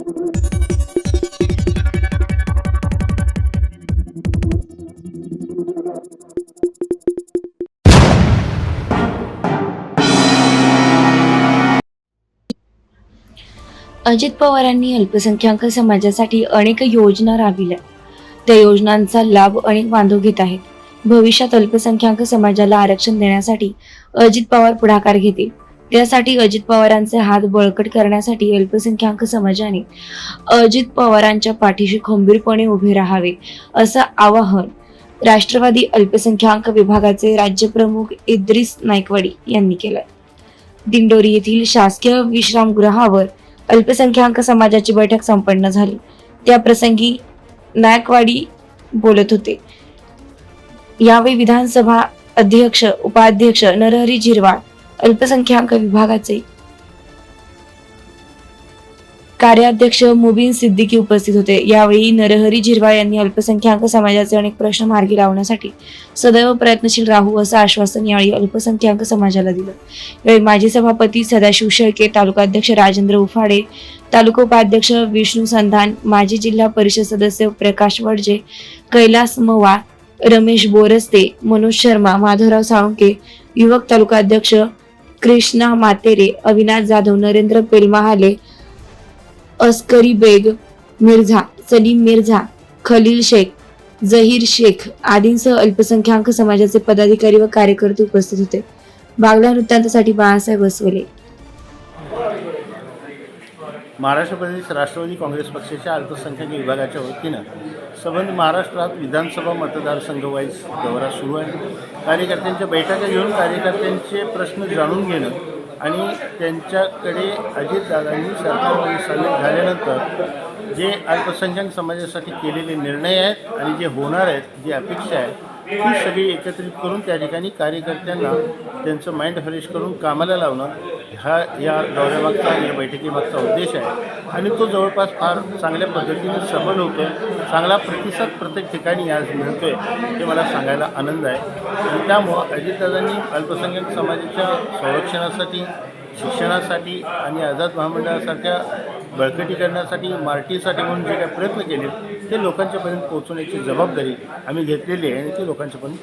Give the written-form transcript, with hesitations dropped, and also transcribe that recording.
अजित पवारांनी अल्पसंख्याक समाजासाठी अनेक योजना राबविल्या. त्या योजनांचा लाभ अनेक बांधव घेत आहेत. भविष्यात अल्पसंख्याक समाजाला आरक्षण देण्यासाठी अजित पवार पुढाकार घेतील. त्यासाठी अजित पवारांचे हात बळकट करण्यासाठी अल्पसंख्याक समाजाने अजित पवारांच्या पाठीशी खंबीरपणे उभे राहावे, असं आवाहन राष्ट्रवादी अल्पसंख्याक विभागाचे राज्यप्रमुख इद्रिस नाईकवाडी यांनी केलंय. दिंडोरी येथील शासकीय विश्रामगृहावर अल्पसंख्याक समाजाची बैठक संपन्न झाली. त्या प्रसंगी नायकवाडी बोलत होते. यावेळी विधानसभा अध्यक्ष, उपाध्यक्ष नरहरी झिरवाळ, अल्पसंख्याक विभागाचे कार्याध्यक्ष मुबीन सिद्दीकी उपस्थित होते. यावेळी नरहरी झिरवाळ यांनी अल्पसंख्याक समाजाचे अनेक प्रश्न मार्गी लावण्यासाठी सदैव प्रयत्नशील राहू असं आश्वासन यावेळी अल्पसंख्याक समाजाला दिलं. यावेळी माजी सभापती सदाशिव शेळके, तालुकाध्यक्ष राजेंद्र उफाडे, तालुका उपाध्यक्ष विष्णू संधान, माजी जिल्हा परिषद सदस्य प्रकाश वडजे, कैलास मवाळ, रमेश बोरस्ते, मनोज शर्मा, माधवराव साळुंके, युवक तालुकाध्यक्ष कृष्णा मातेरे, अविनाश जाधव, नरेंद्र पेलमाहाले, अस्करी बेग मिर्झा, सलीम मिर्झा, खलील शेख, जहीर शेख आदींसह अल्पसंख्याक समाजाचे पदाधिकारी व कार्यकर्ते उपस्थित होते. बागला वृत्तांतासाठी बाळासाहेब वसवले. महाराष्ट्र प्रदेश राष्ट्रवादी काँग्रेस पक्षाच्या अल्पसंख्याक विभागाच्या वतीनं संबंध महाराष्ट्रात विधानसभा मतदारसंघ वाईज दौरा सुरू आहे. कार्यकर्त्यांच्या बैठका घेऊन कार्यकर्त्यांचे प्रश्न जाणून घेणं आणि त्यांच्याकडे अजितदादांनी सरकारमध्ये सामील झाल्यानंतर जे अल्पसंख्याक समाजासाठी केलेले निर्णय आहेत आणि जे होणार आहेत, जी अपेक्षा आहे, ती सगळी एकत्रित करून त्या ठिकाणी कार्यकर्त्यांना त्यांचं माइंड फ्रेश करून कामाला लावणं हा या दौऱ्यामागचा, या बैठकीमागचा उद्देश आहे. आणि तो जवळपास फार चांगल्या पद्धतीने सफल होतो आहे. चांगला प्रतिसाद प्रत्येक ठिकाणी आज मिळतो आहे, हे मला सांगायला आनंद आहे. आणि त्यामुळं अजितदादांनी अल्पसंख्याक समाजाच्या संरक्षणासाठी, शिक्षणासाठी आणि आझाद महामंडळासारख्या बळकटी करण्यासाठी, मार्टीसाठी म्हणून जे काही प्रयत्न केले ते लोकांच्यापर्यंत पोहोचवण्याची जबाबदारी आम्ही घेतलेली आहे आणि ते लोकांच्यापर्यंत